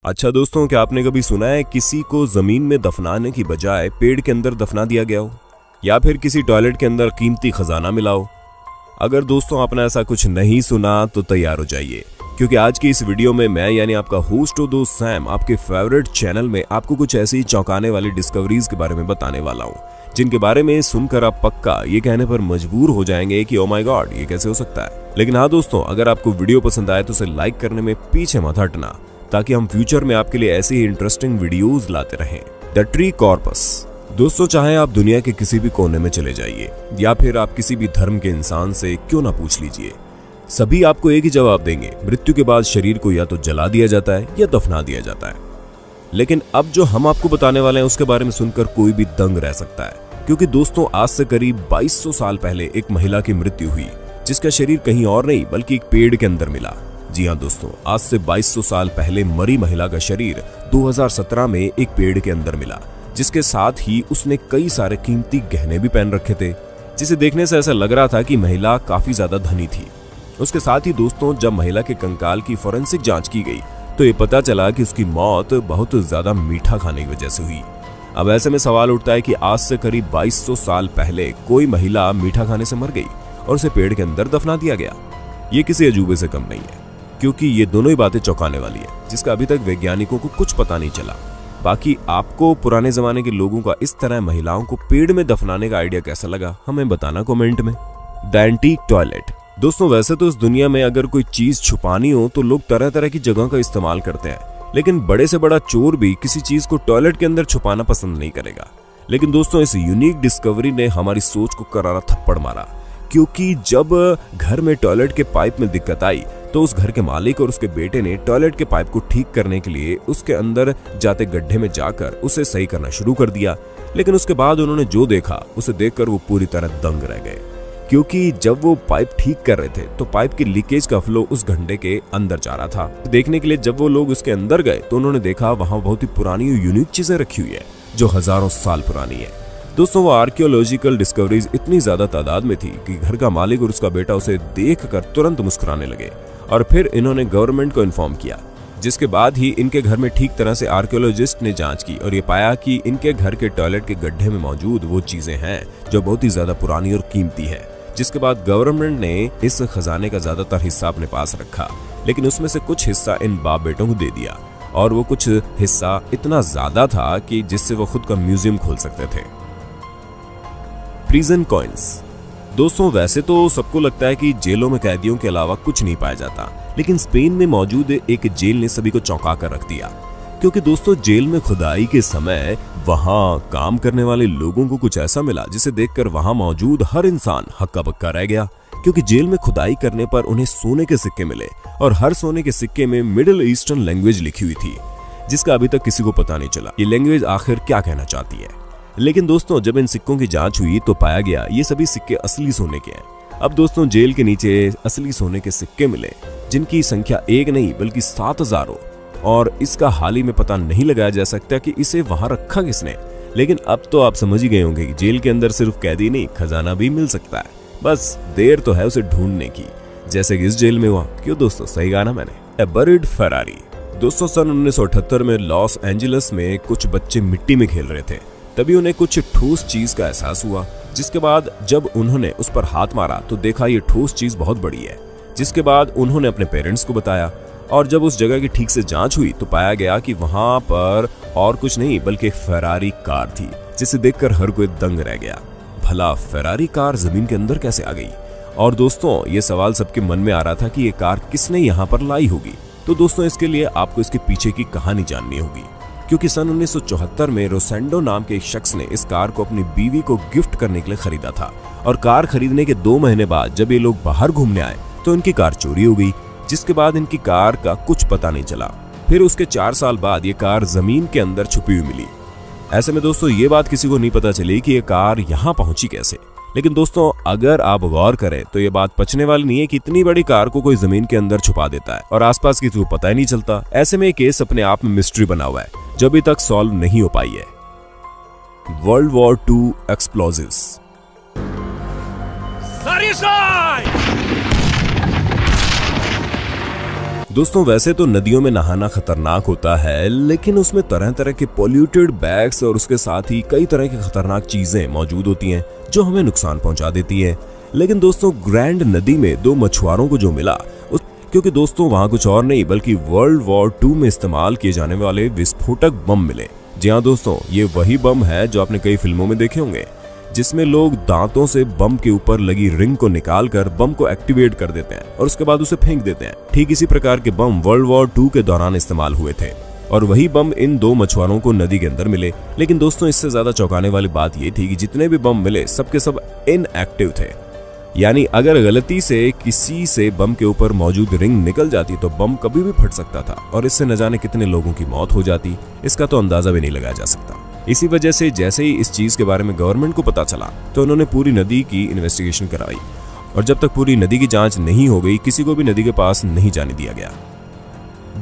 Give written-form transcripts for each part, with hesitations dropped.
अच्छा दोस्तों, क्या आपने कभी सुना है किसी को जमीन में दफनाने की बजाय पेड़ के अंदर दफना दिया गया हो, या फिर किसी टॉयलेट के अंदर कीमती खजाना मिला हो? अगर दोस्तों आपने ऐसा कुछ नहीं सुना तो तैयार हो जाइए, क्योंकि आज की इस वीडियो में मैं यानी आपका होस्ट और दोस्त सैम आपके फेवरेट चैनल में आपको कुछ ऐसी चौंकाने वाली डिस्कवरीज के बारे में बताने वाला हूँ, जिनके बारे में सुनकर आप पक्का ये कहने पर मजबूर हो जाएंगे कि ओ माय गॉड, ये कैसे हो सकता है। लेकिन हाँ दोस्तों, अगर आपको वीडियो पसंद आए तो उसे लाइक करने में पीछे मत हटना, ताकि हम फ्यूचर में आपके लिए ऐसी ही इंटरेस्टिंग वीडियोस लाते रहें। The tree corpus. दोस्तों, चाहे आप दुनिया के किसी भी कोने में चले जाइए या फिर आप किसी भी धर्म के इंसान से क्यों ना पूछ लीजिए, सभी आपको एक ही जवाब देंगे, मृत्यु के बाद शरीर को या तो जला दिया जाता है या दफना दिया जाता है। लेकिन अब जो हम आपको बताने वाले हैं उसके बारे में सुनकर कोई भी दंग रह सकता है, क्योंकि दोस्तों आज से करीब 2200 साल पहले एक महिला की मृत्यु हुई, जिसका शरीर कहीं और नहीं बल्कि एक पेड़ के अंदर मिला। जी हाँ दोस्तों, आज से 2200 साल पहले मरी महिला का शरीर 2017 में एक पेड़ के अंदर मिला, जिसके साथ ही उसने कई सारे कीमती गहने भी पहन रखे थे, जिसे देखने से ऐसा लग रहा था कि महिला काफी ज्यादा धनी थी। उसके साथ ही दोस्तों, जब महिला के कंकाल की फोरेंसिक जांच की गई तो ये पता चला कि उसकी मौत बहुत ज्यादा मीठा खाने की वजह से हुई। अब ऐसे में सवाल उठता है कि आज से करीब 2200 साल पहले कोई महिला मीठा खाने से मर गई और उसे पेड़ के अंदर दफना दिया गया। ये किसी अजूबे से कम नहीं है, क्योंकि ये दोनों ही बातें चौंकाने वाली है, जिसका अभी तक वैज्ञानिकों को कुछ पता नहीं चला। बाकी आपको पुराने जमाने के लोगों का इस तरह महिलाओं को पेड़ में दफनाने का आइडिया कैसा लगा, हमें बताना कमेंट में। The antique toilet. दोस्तों, वैसे तो इस दुनिया में अगर कोई चीज छुपानी हो तो लोग तरह तरह की जगह का इस्तेमाल करते हैं, लेकिन बड़े से बड़ा चोर भी किसी चीज को टॉयलेट के अंदर छुपाना पसंद नहीं करेगा। लेकिन दोस्तों, इस यूनिक डिस्कवरी ने हमारी सोच को करारा थप्पड़ मारा, क्योंकि जब घर में टॉयलेट के पाइप में दिक्कत आई तो उस घर के मालिक और उसके बेटे ने टॉयलेट के पाइप को ठीक करने के लिए उसके अंदर जाते गड्ढे में जाकर उसे सही करना शुरू कर दिया। लेकिन उसके बाद उन्होंने जो देखा उसे देखकर वो पूरी तरह दंग रह गए, क्योंकि जब वो पाइप ठीक कर रहे थे तो पाइप की लीकेज का फ्लो उस गड्ढे के अंदर जा रहा था। देखने के लिए जब वो लोग उसके अंदर गए तो उन्होंने देखा वहां बहुत ही पुरानी और यूनिक चीजें रखी हुई है, जो हजारों साल पुरानी है। दोस्तों, वो आर्कियोलॉजिकल डिस्कवरीज इतनी ज्यादा तादाद में थी कि घर का मालिक और उसका बेटा उसे देखकर तुरंत मुस्कुराने लगे, और फिर इन्होंने गवर्नमेंट को इन्फॉर्म किया, जिसके बाद ही इनके घर में ठीक तरह से आर्कियोलॉजिस्ट ने जांच की और ये पाया कि इनके घर के टॉयलेट के गड्ढे में मौजूद वो चीजें हैं जो बहुत ही ज्यादा पुरानी और कीमती है। जिसके बाद गवर्नमेंट ने इस खजाने का ज्यादातर हिस्सा अपने पास रखा, लेकिन उसमें से कुछ हिस्सा इन बाप बेटों को दे दिया, और वो कुछ हिस्सा इतना ज्यादा था कि जिससे वो खुद का म्यूजियम खोल सकते थे। Prison coins. दोस्तों, वैसे तो सबको लगता है कि जेलों में कैदियों के अलावा कुछ नहीं पाया जाता, लेकिन स्पेन में मौजूद एक जेल ने सभी को चौंका कर रख दिया, क्योंकि दोस्तों जेल में खुदाई के समय वहां काम करने वाले लोगों को कुछ ऐसा मिला जिसे देखकर वहां मौजूद हर इंसान हक्का बक्का रह गया। क्योंकि जेल में खुदाई करने पर उन्हें सोने के सिक्के मिले, और हर सोने के सिक्के में मिडिल ईस्टर्न लैंग्वेज लिखी हुई थी, जिसका अभी तक किसी को पता नहीं चला ये लैंग्वेज आखिर क्या कहना चाहती है। लेकिन दोस्तों, जब इन सिक्कों की जांच हुई तो पाया गया ये सभी सिक्के असली सोने के हैं। अब दोस्तों, जेल के नीचे असली सोने के सिक्के मिले, जिनकी संख्या एक नहीं बल्कि 7000 हो, और इसका हाल ही में पता नहीं लगाया जा सकता कि इसे वहां रखा किसने। लेकिन अब तो आप समझ ही गए होंगे कि जेल के अंदर सिर्फ कैदी नहीं, खजाना भी मिल सकता है, बस देर तो है उसे ढूंढने की, जैसे कि इस जेल में हुआ। क्यों दोस्तों, सही कहा ना मैंने। ए बरिड फेरारी। दोस्तों, सन 1978 में लॉस एंजलिस में कुछ बच्चे मिट्टी में खेल रहे थे, तभी उन्हें कुछ ठोस चीज का एहसास हुआ, जिसके बाद जब उन्होंने उस पर हाथ मारा तो देखा ये ठोस चीज बहुत बड़ी है। जिसके बाद उन्होंने अपने पेरेंट्स को बताया, और जब उस जगह की ठीक से जांच हुई तो पाया गया कि वहां पर और कुछ नहीं बल्कि एक फेरारी कार थी, जिसे देखकर हर कोई दंग रह गया। भला फेरारी कार जमीन के अंदर कैसे आ गई? और दोस्तों, ये सवाल सबके मन में आ रहा था कि ये कार किसने यहाँ पर लाई होगी। तो दोस्तों, इसके लिए आपको इसके पीछे की कहानी जाननी होगी, क्योंकि सन 1974 में रोसेंडो नाम के एक शख्स ने इस कार को अपनी बीवी को गिफ्ट करने के लिए खरीदा था, और कार खरीदने के 2 महीने बाद जब ये लोग बाहर घूमने आए तो इनकी कार चोरी हो गई, जिसके बाद इनकी कार का कुछ पता नहीं चला। फिर उसके 4 साल बाद ये कार जमीन के अंदर छुपी हुई मिली। ऐसे में दोस्तों, ये बात किसी को नहीं पता चली कि ये कार यहाँ पहुंची कैसे। लेकिन दोस्तों, अगर आप गौर करें तो ये बात पचने वाली नहीं है कि इतनी बड़ी कार को कोई जमीन के अंदर छुपा देता है और आसपास किसी को पता ही नहीं चलता। ऐसे में ये केस अपने आप में मिस्ट्री बना हुआ है, जो अभी तक सॉल्व नहीं हो पाई है। World war II explosives. दोस्तों वैसे तो नदियों में नहाना खतरनाक होता है, लेकिन उसमें तरह तरह के पॉल्यूटेड बैग्स और उसके साथ ही कई तरह की खतरनाक चीजें मौजूद होती हैं जो हमें नुकसान पहुंचा देती हैं। लेकिन दोस्तों ग्रैंड नदी में 2 मछुआरों को जो मिला क्योंकि दोस्तों वहां कुछ और नहीं बल्कि वर्ल्ड वॉर 2 में इस्तेमाल किए जाने वाले विस्फोटक बम मिले। जी हाँ दोस्तों, ये वही बम है जो आपने कई फिल्मों में देखे होंगे, जिसमें लोग दांतों से बम के ऊपर लगी रिंग को निकालकर बम को एक्टिवेट कर देते हैं और उसके बाद उसे फेंक देते हैं। ठीक इसी प्रकार के बम वर्ल्ड वॉर 2 के दौरान इस्तेमाल हुए थे और वही बम इन 2 मछुआरों को नदी के अंदर मिले। लेकिन दोस्तों इससे ज्यादा चौंकाने वाली बात ये थी कि जितने भी बम मिले सबके सब इनएक्टिव थे, यानी अगर गलती से किसी से बम के ऊपर मौजूद रिंग निकल जाती तो बम कभी भी फट सकता था और इससे न जाने कितने लोगों की मौत हो जाती, इसका तो अंदाजा भी नहीं लगाया जा सकता। इसी वजह से जैसे ही इस चीज के बारे में गवर्नमेंट को पता चला तो उन्होंने पूरी नदी की इन्वेस्टिगेशन कराई और जब तक पूरी नदी की जांच नहीं हो गई किसी को भी नदी के पास नहीं जाने दिया गया।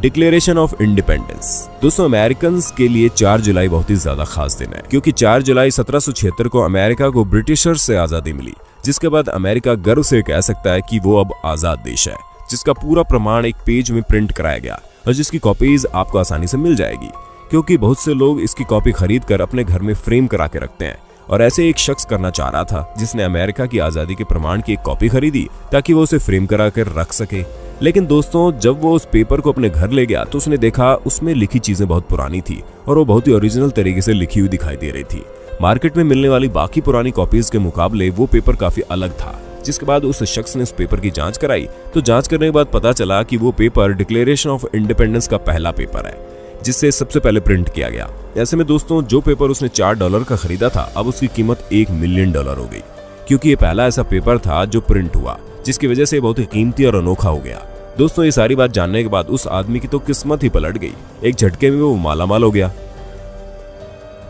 Declaration of independence. दोस्तों अमेरिकन के लिए 4 जुलाई बहुत ही ज्यादा खास दिन है, क्योंकि 4 जुलाई 1776 को अमेरिका को ब्रिटिशर्स से आजादी मिली, जिसके बाद अमेरिका गर्व से कह सकता है कि वो अब आजाद देश है, जिसका पूरा प्रमाण एक पेज में प्रिंट कराया गया और जिसकी कॉपीज आपको आसानी से मिल जाएगी, क्योंकि बहुत से लोग इसकी कॉपी खरीद कर अपने घर में फ्रेम करा के रखते हैं। और ऐसे एक शख्स करना चाह रहा था जिसने अमेरिका की आजादी के प्रमाण की एक कॉपी खरीदी ताकि वो उसे फ्रेम करा कर रख सके। लेकिन दोस्तों जब वो उस पेपर को अपने घर ले गया तो उसने देखा उसमें लिखी चीजें बहुत पुरानी थी और वो बहुत ही ओरिजिनल तरीके से लिखी हुई दिखाई दे रही थी। मार्केट में मिलने वाली बाकी पुरानी कॉपीज के मुकाबले वो पेपर काफी अलग था। जिसके बाद उस शख्स ने उस पेपर की जांच कराई तो जांच करने के बाद पता चला कि वो पेपर डिक्लेरेशन ऑफ इंडिपेंडेंस का पहला पेपर है, जिससे सबसे पहले प्रिंट किया गया। ऐसे में दोस्तों जो पेपर उसने $4 का खरीदा था अब उसकी कीमत $1 मिलियन हो गई, क्योंकि ये पहला ऐसा पेपर था जो प्रिंट हुआ, जिसकी वजह से बहुत ही कीमती और अनोखा हो गया। दोस्तों ये सारी बात जानने के बाद उस आदमी की तो किस्मत ही पलट गई, एक झटके में वो मालामाल हो गया।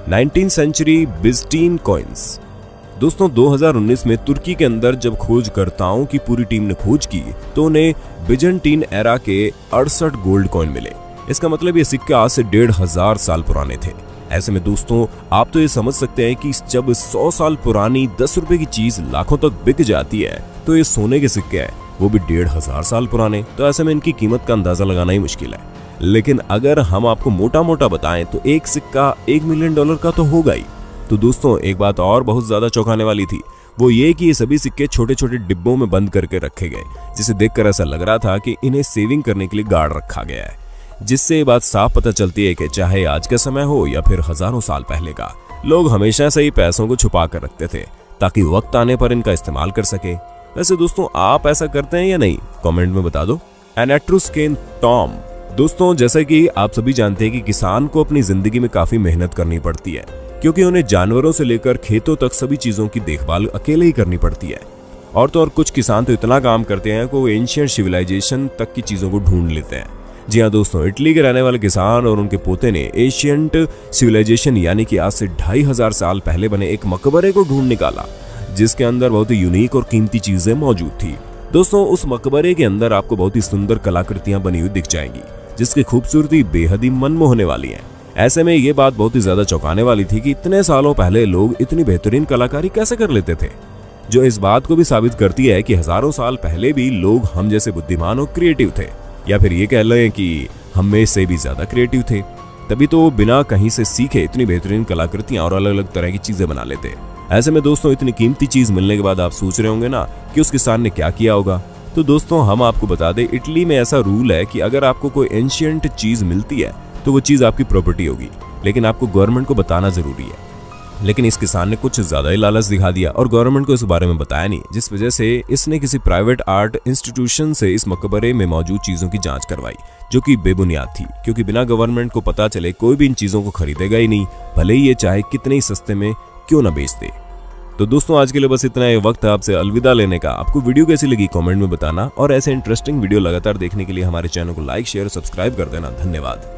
19th century बिज़ंटीन coins. दोस्तों 2019 में तुर्की के अंदर जब खोजकर्ताओं की पूरी टीम ने खोज की तो उन्हें बिज़ंटीन एरा के 68 गोल्ड कॉइन मिले। इसका मतलब ये सिक्के आज से 1500 साल पुराने थे। ऐसे में दोस्तों आप तो ये समझ सकते हैं कि जब 100 साल पुरानी 10 रुपए की चीज लाखों तक बिक जाती है तो ये सोने के सिक्के हैं, वो भी 1500 साल पुराने, तो ऐसे में इनकी कीमत का अंदाजा लगाना ही मुश्किल है। लेकिन अगर हम आपको मोटा मोटा बताएं तो एक सिक्का $1 मिलियन का तो होगा ही। तो दोस्तों एक बात और बहुत ज्यादा चौंकाने वाली थी, वो ये कि ये सभी सिक्के छोटे छोटे डिब्बों में बंद करके रखे गए, जिसे देखकर ऐसा लग रहा था कि इन्हें सेविंग करने के लिए गार्ड रखा गया है। जिससे ये बात साफ पता चलती है कि चाहे आज का समय हो या फिर हजारों साल पहले का, लोग हमेशा से ही पैसों को छुपा कर रखते थे ताकि वक्त आने पर इनका इस्तेमाल कर सके। वैसे दोस्तों आप ऐसा करते हैं या नहीं, कमेंट में बता दो। An Etruscan tomb. दोस्तों जैसा कि आप सभी जानते हैं कि किसान को अपनी जिंदगी में काफी मेहनत करनी पड़ती है, क्योंकि उन्हें जानवरों से लेकर खेतों तक सभी चीजों की देखभाल अकेले ही करनी पड़ती है। और तो और कुछ किसान तो इतना काम करते हैं कि वो एंशिएंट सिविलाइजेशन तक की चीजों को ढूंढ लेते हैं। जी हाँ दोस्तों, इटली के रहने वाले किसान और उनके पोते ने एशियंट सिविलाइजेशन यानी कि आज से 2500 साल पहले बने एक मकबरे को ढूंढ निकाला, जिसके अंदर बहुत ही यूनिक और कीमती चीजें मौजूद थी। दोस्तों उस मकबरे के अंदर आपको बहुत ही सुंदर कलाकृतियां बनी हुई दिख जाएंगी, जिसकी खूबसूरती बेहद ही मनमोहने वाली है। ऐसे में ये बात बहुत ही ज्यादा चौंकाने वाली थी कि इतने सालों पहले लोग इतनी बेहतरीन कलाकारी कैसे कर लेते थे, जो इस बात को भी साबित करती है कि हजारों साल पहले भी लोग हम जैसे बुद्धिमान और क्रिएटिव थे, या फिर ये कह लें कि हम में से भी ज्यादा क्रिएटिव थे। तभी तो वो बिना कहीं से सीखे इतनी बेहतरीन कलाकृतियां और अलग अलग तरह की चीजें बना लेते। ऐसे में दोस्तों इतनी कीमती चीज मिलने के बाद आप सोच रहे होंगे ना कि उस किसान ने क्या किया होगा। तो दोस्तों हम आपको बता दें, इटली में ऐसा रूल है कि अगर आपको कोई एंशिएंट चीज मिलती है तो वो चीज आपकी प्रॉपर्टी होगी, लेकिन आपको गवर्नमेंट को बताना जरूरी है। लेकिन इस किसान ने कुछ ज्यादा ही लालच दिखा दिया और गवर्नमेंट को इस बारे में बताया नहीं, जिस वजह से इसने किसी प्राइवेट आर्ट इंस्टीट्यूशन से इस मकबरे में मौजूद चीजों की जांच करवाई, जो कि बेबुनियाद थी, क्योंकि बिना गवर्नमेंट को पता चले कोई भी इन चीजों को खरीदेगा ही नहीं, भले ही ये चाहे कितने ही सस्ते में क्यों ना बेच दे। तो दोस्तों आज के लिए बस इतना ही। वक्त है आपसे अलविदा लेने का। आपको वीडियो कैसी लगी कमेंट में बताना, और ऐसे इंटरेस्टिंग वीडियो लगातार देखने के लिए हमारे चैनल को लाइक शेयर और सब्सक्राइब कर देना। धन्यवाद।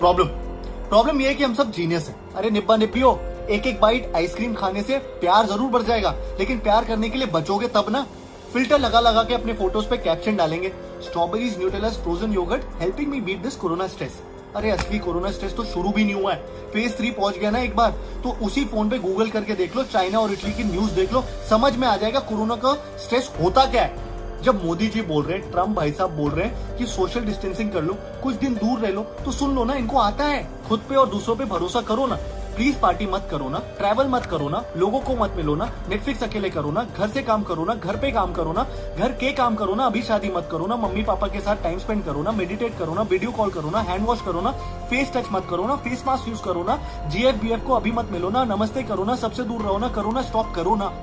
प्रॉब्लम ये है कि हम सब जीनियस हैं। अरे निब्बा निब्बियो, एक एक बाइट आइसक्रीम खाने से प्यार जरूर बढ़ जाएगा, लेकिन प्यार करने के लिए बचोगे तब ना। फिल्टर लगा लगा के अपने फोटोज पे कैप्शन डालेंगे, strawberries Nutellas frozen yogurt helping me beat this corona stress. अरे असली कोरोना स्ट्रेस तो शुरू भी नहीं हुआ है, फेज 3 पहुंच गया ना एक बार, तो उसी फोन पे गूगल करके देख लो, चाइना और इटली की न्यूज देख लो, समझ में आ जाएगा कोरोना का स्ट्रेस होता क्या है। जब मोदी जी बोल रहे हैं, ट्रम्प भाई साहब बोल रहे हैं कि सोशल डिस्टेंसिंग कर लो, कुछ दिन दूर रह लो, तो सुन लो ना, इनको आता है। खुद पे और दूसरों पे भरोसा करो ना। प्लीज पार्टी मत करो ना, ट्रैवल मत करो ना, लोगों को मत मिलो ना, नेटफ्लिक्स अकेले करो ना, घर से काम करो ना, घर पे काम करो ना, घर के काम करो ना, अभी शादी मत करो ना, मम्मी पापा के साथ टाइम स्पेंड करो ना, मेडिटेट करो ना, वीडियो कॉल करो ना, हैंड वॉश करो ना, फेस टच मत करो ना, फेस मास्क यूज करो ना, GF BF को अभी मत मिलो ना, नमस्ते करो ना, सबसे दूर रहो ना, करो ना, स्टॉप करो ना।